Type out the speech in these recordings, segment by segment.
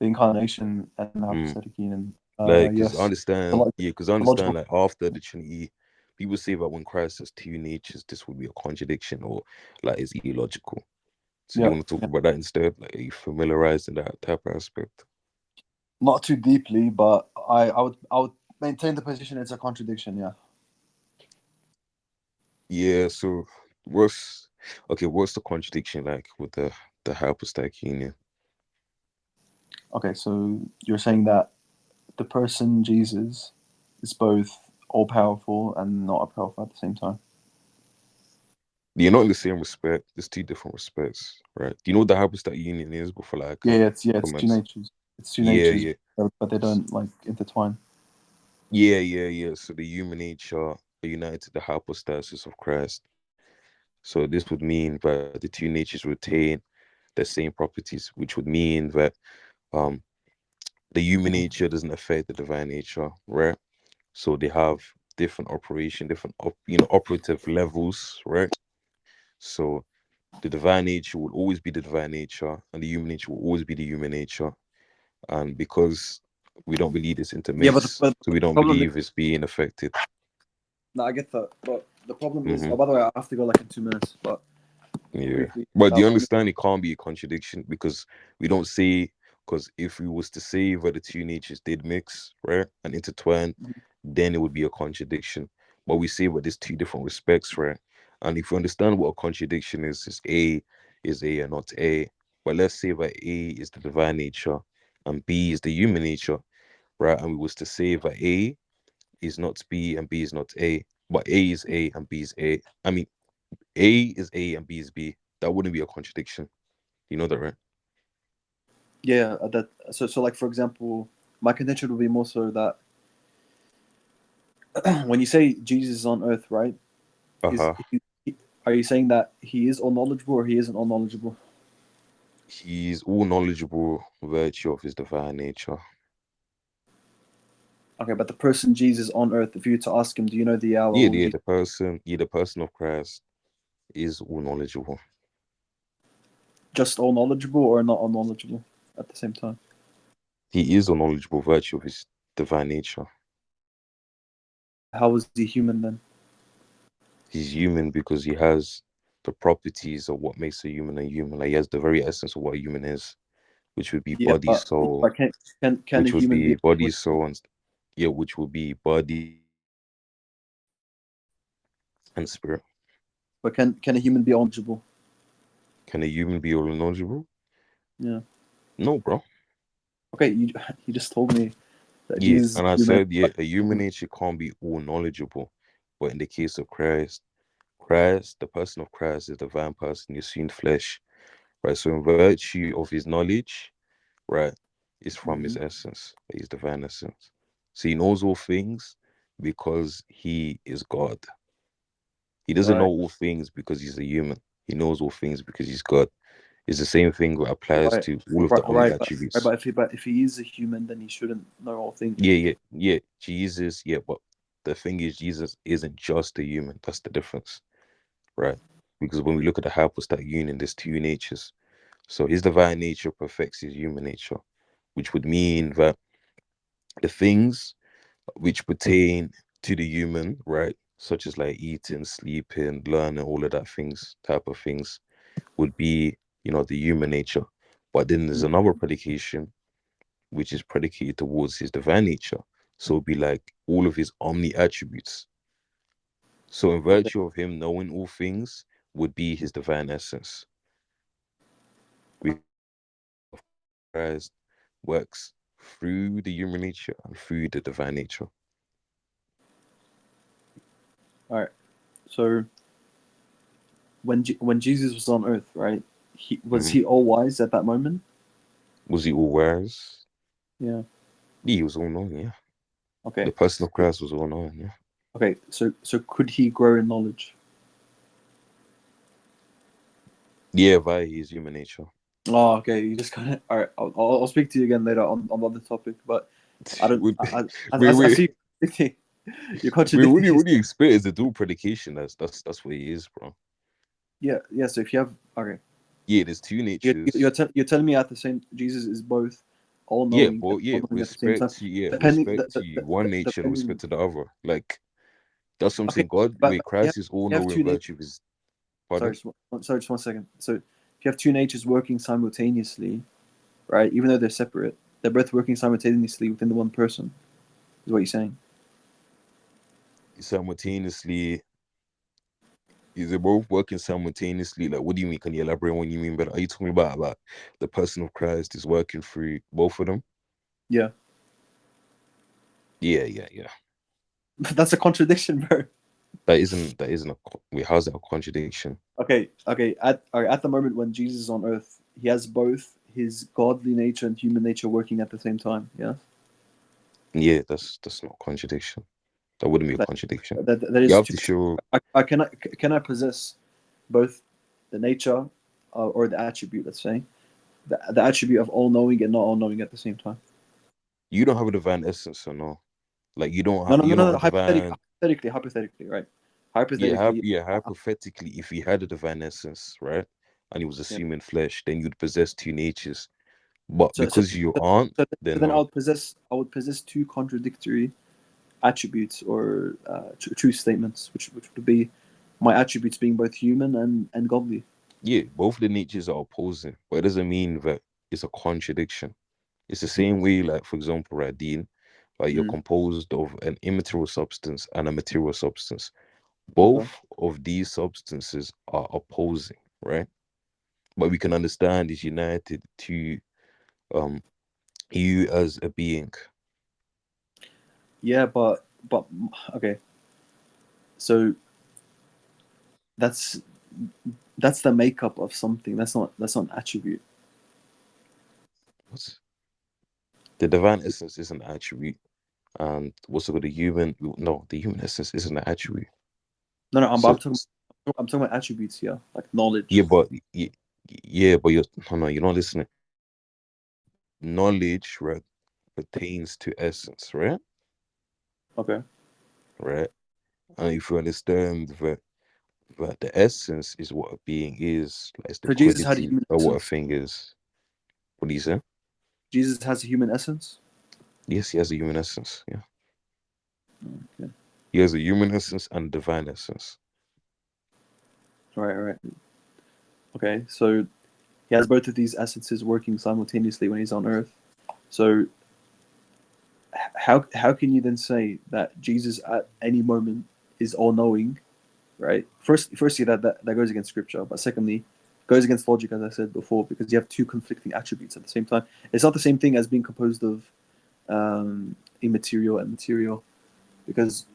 the incarnation and the Mm. hypostatic union. Like, because I Yes, the, understand, lo- yeah, because I the understand, logical. like, after the Trinity, people say that when Christ has two natures, this would be a contradiction or like it's illogical. So do you Yeah, want to talk yeah. about that instead? Like, are you familiarized in that type of aspect? Not too deeply, but I would maintain the position it's a contradiction. Yeah. Yeah, so what's what's the contradiction like with the hypostatic union? Okay, so you're saying that the person Jesus is both all powerful and not all powerful at the same time. You're not in the same respect. There's two different respects, right? Do you know what the hypostatic union is before like I Yeah, can it's two commence? natures. It's two Yeah, natures, yeah. but they don't like intertwine. Yeah. So the human nature are united to the hypostasis of Christ. So this would mean that the two natures retain the same properties, which would mean that um the human nature doesn't affect the divine nature, right? So they have different operation, operative levels, right? So the divine nature will always be the divine nature, and the human nature will always be the human nature. And because we don't believe it's Yeah, intermixed, so we but the don't problem is, believe it's being affected. no, I get that, but the problem is, Hmm. oh, by the way, I have to go like in 2 minutes, but Yeah. briefly, But do you let me. understand it can't be a contradiction because we don't say, because if we was to say that the two natures did mix, right, and intertwine, then it would be a contradiction. But we say that there's two different respects, right? And if you understand what a contradiction is A and not A. But let's say that A is the divine nature and B is the human nature, right? And we was to say that A is not B and B is not A, but A is A and B is A. I mean, A is A and B is B. That wouldn't be a contradiction. You know that, right? Yeah, that so like for example, my contention would be more so that when you say Jesus is on earth, right? Is Uh-huh. are you saying that he is all knowledgeable or he isn't all knowledgeable? He's all knowledgeable virtue of his divine nature. Okay, but the person Jesus on earth, if you were to ask him, do you know the hour? What would he? The person of Christ is all knowledgeable. Just all knowledgeable or not all knowledgeable at the same time? He is all knowledgeable virtue of his divine nature. How is he human then? He's human because he has the properties of what makes a human a human. Like he has the very essence of what a human is, which would be Yeah, body, soul, but can a human be knowledgeable? and yeah, which would be body and spirit. But can a human be all knowledgeable? Can a human be all knowledgeable? Yeah. No, bro. Okay, you you just told me that Yeah, Jesus is and I human. said, yeah, a human nature can't be all knowledgeable. But in the case of Christ, the person of Christ is the divine person, he's seen flesh, right? So in virtue of his knowledge, right, is from his Mhm. essence, his divine essence. So he knows all things because he is God. He doesn't know Right, all things because he's a human. He knows all things because he's God. It's the same thing that applies right, to all of the omni attributes. but if he is a human, then he shouldn't know all things. Yeah. Jesus, yeah, but the thing is, Jesus isn't just a human. That's the difference, right? Because when we look at the hypostatic union, there's two natures. So his divine nature perfects his human nature, which would mean that the things which pertain to the human, right, such as like eating, sleeping, learning, all of that things, type of things, would be, the human nature. But then there's another predication which is predicated towards his divine nature. So it'd be like all of his omni attributes. So in Okay. virtue of him knowing all things would be his divine essence. Christ works through the human nature and through the divine nature. All right. So when Jesus was on earth, right? Hmm. He all wise at that moment? Was he all wise? Yeah. Yeah, he was all knowing, yeah. The Okay. person of Christ was all knowing, yeah. Okay. So could he grow in knowledge? Yeah, via his human nature. Oh, okay. You just kind of all right. I'll speak to you again later on the other topic, but I don't. Wait, I wait, see you're what contradicting do you yourself. expect is a dual predication? That's what he is, bro. Yeah. So if you have okay, Yeah, there's two natures. you're telling me at the same Jesus is both all Yeah, knowing and but all yeah, knowing at the same time. respect to you. One nature and Depending. respect to the other. Like that's what I'm Okay, saying. God, but wait, Christ is all you have knowing two natures. virtue of his Sorry, pardon. just 1 second. So if you have two natures working simultaneously, right? Even though they're separate, they're both working simultaneously within the one person. Is what you're saying? Simultaneously, is it both working simultaneously? Like, what do you mean? Can you elaborate on what you mean? But are you talking about like the person of Christ is working through both of them? Yeah, Yeah, yeah, yeah. that's a contradiction, bro. That isn't wait, how's that a contradiction? Okay. At the moment when Jesus is on earth, he has both his godly nature and human nature working at the same time. Yeah, Yeah, that's not a contradiction. That wouldn't be a that contradiction. that You is have two. to show. Can I possess both the nature or the attribute? Let's say the attribute of all knowing and not all knowing at the same time. You don't have a divine essence, or no? Like No, no, no, you're no, not no. a divine. Hypothetically, right? Yeah, Hypothetically, hypothetically, if he had a divine essence, right, and he was yeah. assuming flesh, then you'd possess two natures. But So, so, because you aren't, so then then no. I would possess two contradictory attributes or true statements, which would be my attributes being both human and godly. Yeah, both the natures are opposing, but it doesn't mean that it's a contradiction. It's the same way, like for example, right, Deen, like you're Mm, composed of an immaterial substance and a material substance. okay. Both of these substances are opposing, right? But we can understand is united to um you as a being. Yeah, but okay. So that's that's the makeup of something. That's not an attribute. What's the divine essence is an attribute, and what's it called? The human no, the human essence isn't an attribute. No, no. So I'm talking about attributes here, like knowledge. yeah, but yeah, but you're no, no, you're not listening. Knowledge, right, pertains to essence, right? Okay. Right, and if you understand that the essence is what a being is, like it's the So Jesus had a quality human of what a essence. thing is. What do you say? Jesus has a human essence. Yes, he has a human essence. Yeah, Okay. he has a human essence and divine essence. All right. All right. Okay. So he has both of these essences working simultaneously when he's on Earth. So how can you then say that Jesus at any moment is all knowing, right? Firstly, that goes against Scripture, but secondly, goes against logic, as I said before, because you have two conflicting attributes at the same time. It's not the same thing as being composed of immaterial and material, because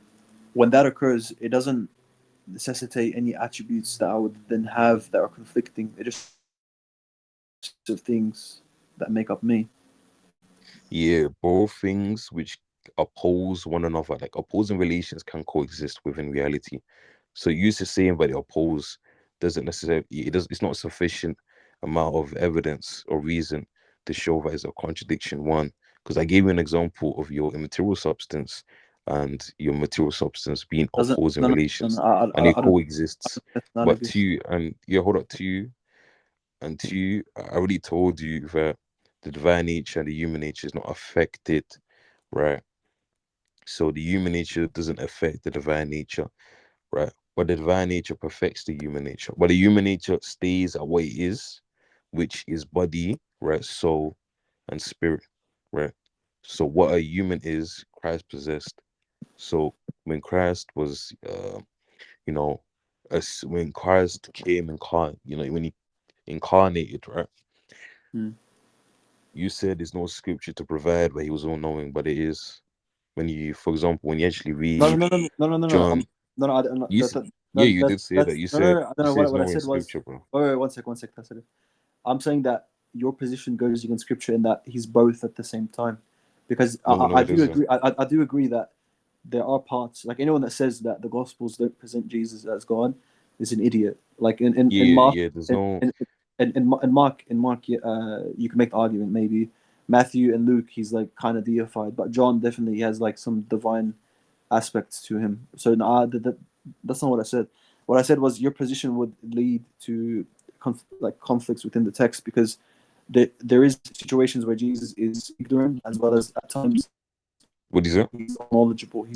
when that occurs, it doesn't necessitate any attributes that I would then have that are conflicting. It just of things that make up me. Yeah, both things which oppose one another, like opposing relations can coexist within reality. So use the same but they oppose doesn't necessarily it's not sufficient amount of evidence or reason to show that it's a contradiction. One, because I gave you an example of your immaterial substance and your material substance being Doesn't opposing no no no, no relations and it I don't coexists. that's But analogous. two, and yeah, hold up, two, I already told you that the divine nature and the human nature is not affected, right? So the human nature doesn't affect the divine nature, right? But the divine nature perfects the human nature. But the human nature stays at what it is, which is body, right? Soul and spirit, right? So what a human is, Christ possessed. So when Christ was, you know, as when Christ came incarnate, when he incarnated, right? Hmm. You said there's no scripture to provide where he was all knowing, but it is. When you, for example, when you actually No, read no, no, no, no, no, no, no. John, No, no, no, you yeah, you did say that. You no, no, said no, no. it's What I nowhere in said was, scripture, bro. wait, 1 sec. I said it. I'm saying that your position goes against scripture in that he's both at the same time, because No, no, I it do isn't. agree. I do agree that there are parts like anyone that says that the Gospels don't present Jesus as God is an idiot. Like in Yeah, Mark, yeah. There's in no. in, in Mark, you can make the argument maybe. Matthew and Luke, he's like kind of deified, but John definitely has like some divine aspects to him. So no, that's not what I said. What I said was your position would lead to conflicts within the text because there is situations where Jesus is ignorant as well as at times What is it? he's knowledgeable.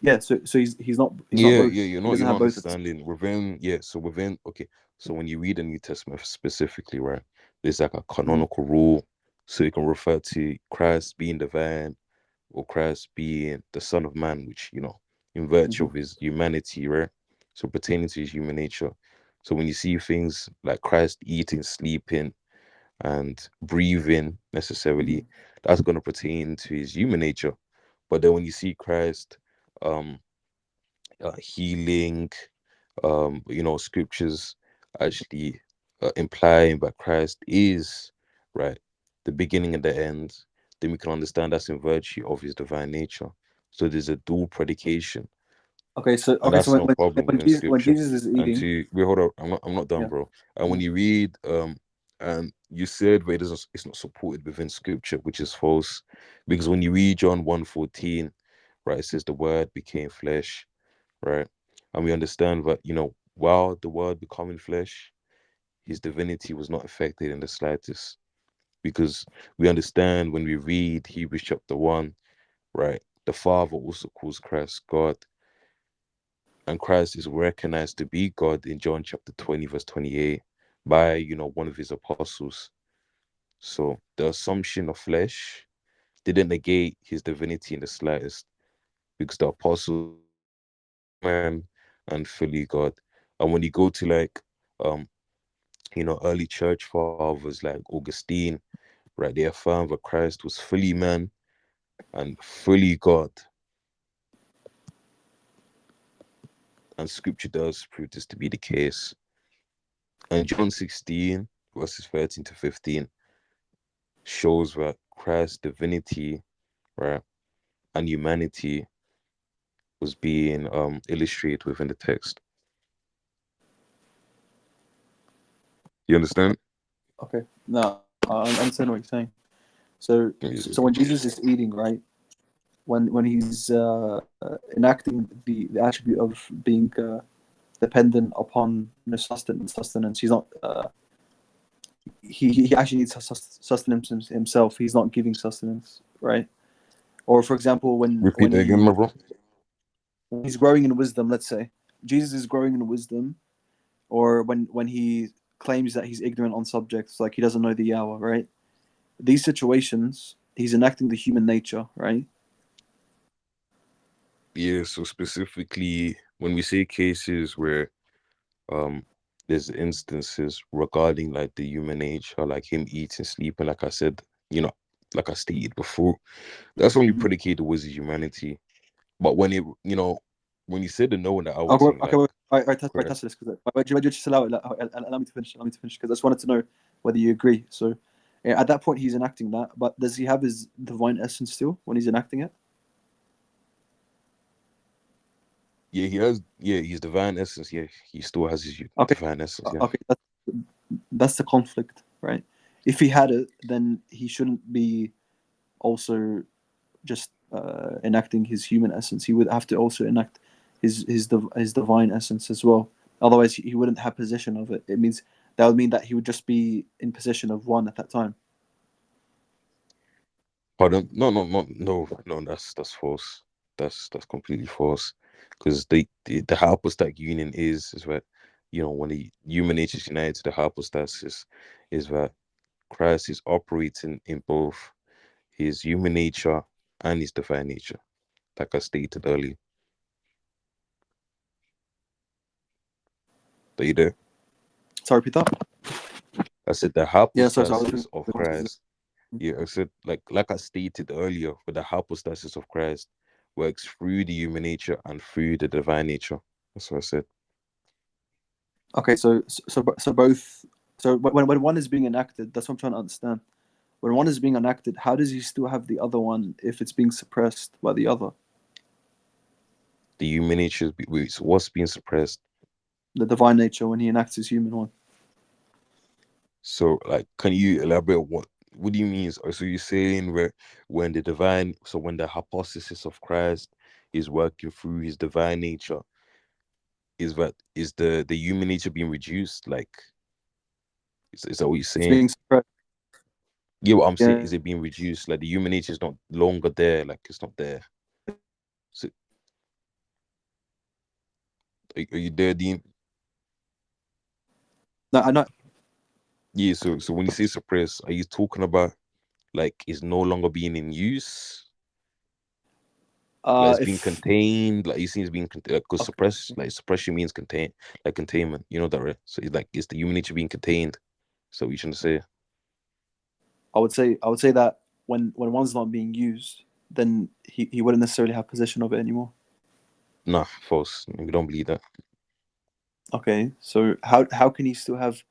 Yeah, so he's not Yeah, both. yeah, He doesn't you're not have both at the same. understanding. Within, yeah, so within, okay, so when you read the New Testament specifically, right, there's like a Mhm, canonical rule, so you can refer to Christ being divine or Christ being the Son of Man, which, in virtue mhm, of his humanity, right, so pertaining to his human nature. So when you see things like Christ eating, sleeping, and breathing mhm. necessarily, that's going to pertain to his human nature. But then when you see Christ, um, healing, scriptures actually implying that Christ is, right, the beginning and the end, then we can understand that's in virtue of his divine nature. So there's a dual predication, and Okay, so that's no problem within When scripture. Jesus is And eating, to wait, hold up, I'm not done, yeah, bro. And when yeah. you read, and you said where it's not supported within scripture, which is false, because when you read John 1:14, right, it says the word became flesh, right? And we understand that, while the word becoming flesh, his divinity was not affected in the slightest. Because we understand when we read Hebrews chapter 1, right? The Father also calls Christ God, and Christ is recognized to be God in John chapter 20, verse 28, by, one of his apostles. So the assumption of flesh didn't negate his divinity in the slightest, because the apostles man and fully God. And when you go to like um early church fathers like Augustine, right, they affirm that Christ was fully man and fully God. And scripture does prove this to be the case. And John 16, verses 13 to 15 shows that Christ's divinity, right, and humanity was being illustrated within the text. You understand? Okay, no, I understand what you're saying. So when Jesus is eating, right? When he's enacting the attribute of being dependent upon sustenance, he's not. He actually needs sustenance himself. He's not giving sustenance, right? Or for example, Repeat that again, my bro. when he's growing in wisdom, let's say Jesus is growing in wisdom, or when he claims that he's ignorant on subjects, like he doesn't know the hour, right? These situations, he's enacting the human nature, right? Yeah, so specifically when we say cases where um there's instances regarding like the human nature, like him eating, sleeping, like I said, you know, like I stated before, that's only Mm-hmm. predicated with his humanity. But when you said the no and the hour Okay, thing, okay, like, wait, right, correct. Tacitus, because wait, just allow me to finish. Allow me to finish, because I just wanted to know whether you agree. So, yeah, at that point, he's enacting that, but does he have his divine essence still when he's enacting it? Yeah, he has, yeah, his divine essence, yeah, he still has his Okay, divine essence, yeah. okay, that's the conflict, right? If he had it, then he shouldn't be also just enacting his human essence. He would have to also enact his divine essence as well. Otherwise, he wouldn't have possession of it. It means that would mean that he would just be in possession of one at that time. Pardon? No, no, no, no, no. That's false. That's completely false. Because the hypostatic union is that, when the human nature is united to the hypostasis, is that Christ is operating in both his human nature and his divine nature, like I stated earlier. Are you there? Sorry, Peter. I said the Yeah, sorry. I was hypostasis doing of the context. Christ. Yeah, I said like I stated earlier, with the hypostasis of Christ works through the human nature and through the divine nature. That's what I said. Okay, so both. So when one is being enacted, that's what I'm trying to understand. When one is being enacted, how does he still have the other one if it's being suppressed by the other, The human nature what's being suppressed. the divine nature, when he enacts his human one? So, like, can you elaborate what do you mean? So you're saying where when the hypostasis of Christ is working through his divine nature, is the human nature being reduced? Like, is that what you're It's saying? being suppressed. Yeah, what I'm saying Yeah. is it being reduced? Like the human nature is not longer there. Like it's not there. So are you there, Dean? No, I know. Yeah. So when you say suppress, are you talking about like it's no longer being in use? Like it's being If contained? Like you see, it's being because okay, suppress, like suppression means contain, like containment. You know that, right? So it's like it's the human nature being contained. So we shouldn't say I would say that when one's not being used, then he wouldn't necessarily have possession of it anymore. nah, false. We don't believe that. Okay, so how can he still have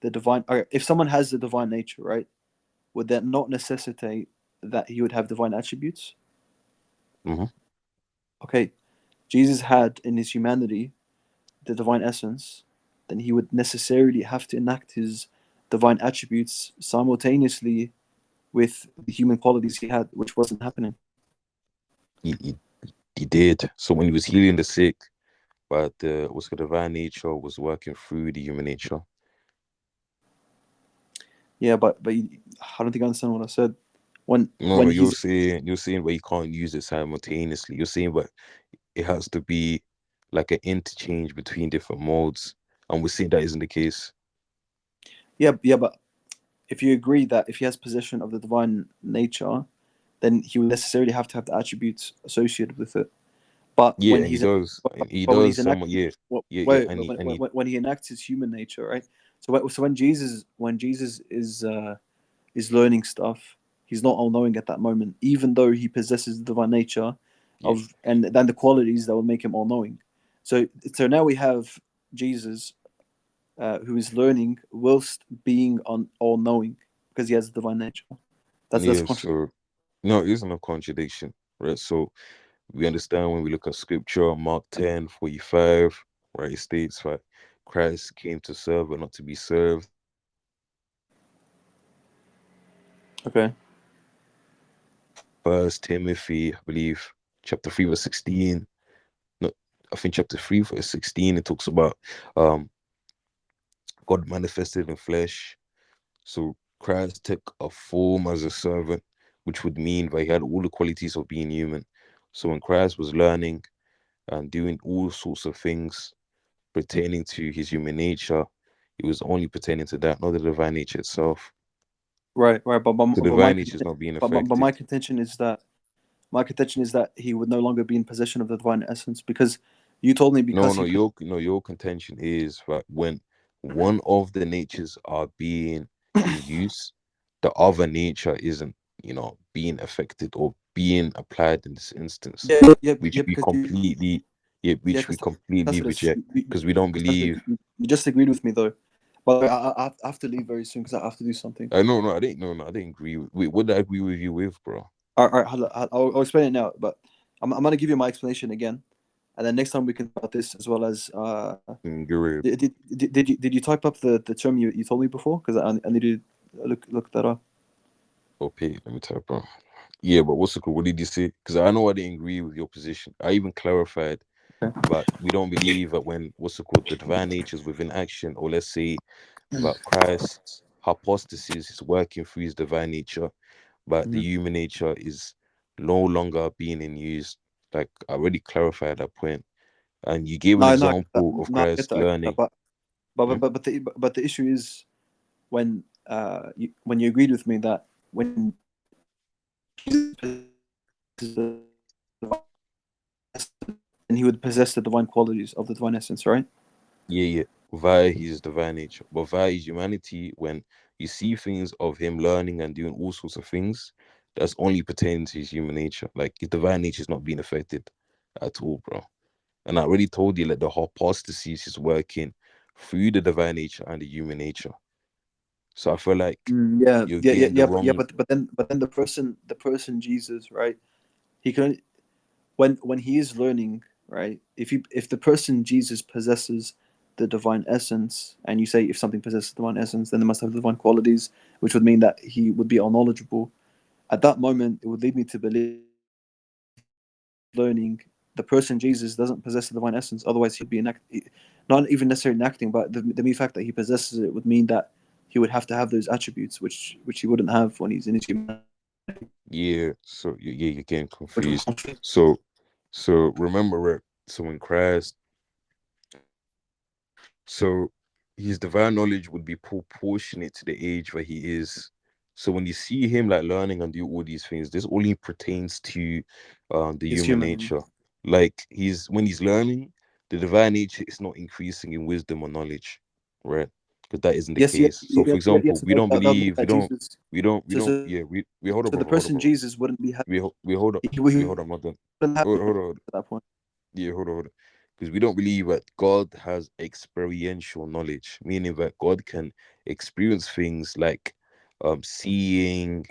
the divine? Okay, if someone has the divine nature, right? Would that not necessitate that he would have divine attributes? Hmm. Okay, Jesus had in his humanity the divine essence, then he would necessarily have to enact his divine attributes simultaneously with the human qualities he had, which wasn't happening. He did. So when he was healing the sick, but the divine nature was working through the human nature. Yeah, but I don't think I understand what I said. When No, when no, he's you're saying but you can't use it simultaneously. You're saying but it has to be like an interchange between different modes. And we're saying that isn't the case. yeah, but if you agree that if he has possession of the divine nature, then he would necessarily have to have the attributes associated with it. But Yeah, when and he he's does. And he but when he's does enacting, somewhat, yeah. Yeah, yeah. wait, when he enacts his human nature, right? So when Jesus is learning stuff, he's not all knowing at that moment, even though he possesses the divine nature yeah. of and then the qualities that will make him all knowing. So now we have Jesus who is learning whilst being on all knowing because he has a divine nature. That's Yeah, a contradiction. so no, it isn't a contradiction, right? So we understand when we look at scripture, Mark 10:45, right? It states that Christ came to serve and not to be served. Okay. First Timothy, I believe, chapter 3, verse 16. No, I think chapter 3, verse 16, it talks about um God manifested in flesh. So Christ took a form as a servant, which would mean that he had all the qualities of being human. So when Christ was learning and doing all sorts of things pertaining to his human nature, it was only pertaining to that, not the divine nature itself. Right, right. The divine nature is not being But affected. my contention is that he would no longer be in possession of the divine essence because you told me No, because no, he your contention is that when one of the natures are being in use, the other nature isn't, being affected or being applied in this instance, yeah yeah which yeah we because completely, yeah, yeah which we because completely Tacitus, reject because we don't Tacitus, believe. you just agreed with me though. By the way, I have to leave very soon because I have to do something. I no, no, I didn't, no, no, I didn't agree. Wait, what did I agree with you with, bro? All right, hold on, I'll explain it now. But I'm gonna give you my explanation again, and then next time we can talk about this as well as Guru, did you type up the term you told me before? Because I need to look that up. okay, let me type, bro. Yeah, but what's the call? What did you say? Because I know I didn't agree with your position. I even clarified, Okay. but we don't believe that when what's it called, the divine nature is within action, or let's say that Christ's hypostasis is working through his divine nature, but the Mhm. human nature is no longer being in use. Like I already clarified that point, and you gave an No, no, I get that. example of No, I get Christ that. I get that. learning. But Hmm? but but but the issue is when you agreed with me that when Jesus and he would possess the divine qualities of the divine essence, right? Yeah, yeah, via his divine nature, but via his humanity, when you see things of him learning and doing all sorts of things, that's only pertaining to his human nature. Like his divine nature is not being affected at all, bro. And I already told you that the hypostasis is working through the divine nature and the human nature. So I feel like Yeah, you're yeah, yeah, getting the yeah, wrong. but then the person Jesus, right? He can when he is learning, right? If the person Jesus possesses the divine essence, and you say if something possesses the divine essence, then they must have divine qualities, which would mean that he would be all knowledgeable. At that moment, it would lead me to believe learning the person Jesus doesn't possess the divine essence. Otherwise, he'd be not even necessarily enacting, but the mere fact that he possesses it would mean that he would have to have those attributes, which he wouldn't have when he's in his humanity, Yeah, so yeah, you're getting which would confused. conflict. So remember, right? So when Christ, so his divine knowledge would be proportionate to the age where he is. So when you see him like learning and do all these things, this only pertains to the He's human human. nature. Like he's when he's learning, the divine nature is not increasing in wisdom or knowledge, right? Because that isn't the Yes, case. So for example, yes. we don't That would mean believe, that Jesus. we don't, yeah, we hold on, So the brother, hold on, person brother. Jesus wouldn't be We hold up, he we hold on, I'm not done. wouldn't have Hold, hold on, at that point. yeah, hold on. Because we don't believe that God has experiential knowledge, meaning that God can experience things like seeing,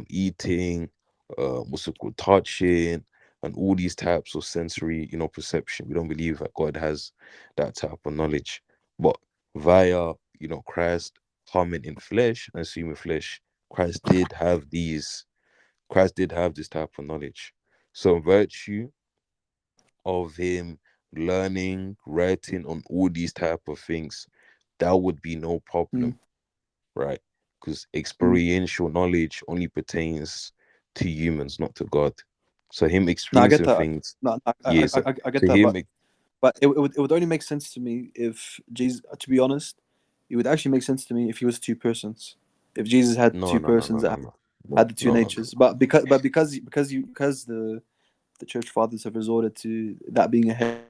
eating, what's it called, touching, and all these types of sensory, perception. We don't believe that God has that type of knowledge. But via, Christ coming in flesh and assuming flesh, Christ did have this type of knowledge. So virtue of him learning, writing on all these type of things, that would be no Mm, problem, right? Because mm. experiential knowledge only pertains to humans, not to God. So him No, I get experiencing that. things, No, yes. I get So that, him, but it would only make sense to me if Jesus. To be honest, it would actually make sense to me if he was two persons. If Jesus had no, two no, no, no, persons no, that no, no, had the two no, no, no. natures, because the church fathers have resorted to that being a head.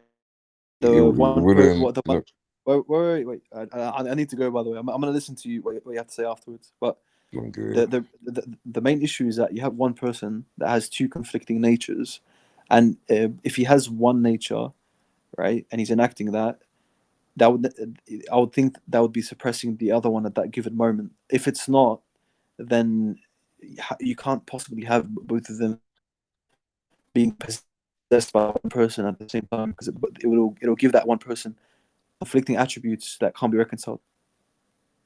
It The one per wouldn't what the one. look. Wait. I need to go. By the way, I'm gonna listen to you what you have to say afterwards. But I'm good. the main issue is that you have one person that has two conflicting natures, and if he has one nature, right, and he's enacting that, that would I would think that would be suppressing the other one at that given moment. If it's not, then you can't possibly have both of them being possessed by one person at the same time because it'll give that one person conflicting attributes that can't be reconciled.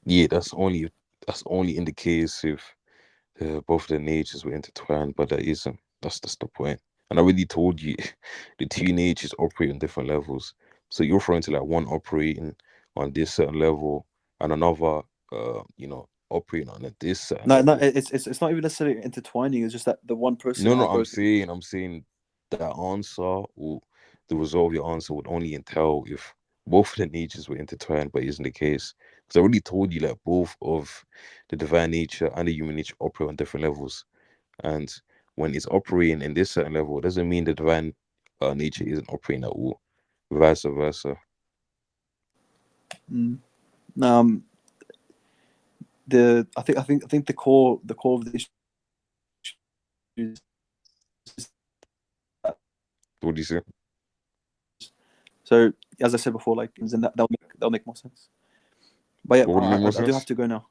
Yeah, that's only in the case if both of the natures were intertwined, but that isn't. That's the point. And I already told you the two natures operate on different levels. So you're referring to like one operating on this certain level and another, operating on this certain No, level. it's not even necessarily intertwining. It's just that the one person No, no, has I'm both. saying, that answer or the result of your answer would only entail if both of the natures were intertwined, but it isn't the case. Because I already told you that both of the divine nature and the human nature operate on different levels. And when it's operating in this certain level, it doesn't mean the divine nature isn't operating at all. Vice versa. Mm. Um, I think the core of the issue is What do you say? so as I said before, like and then that'll make more sense. But yeah, What would make more I do have sense? to go now.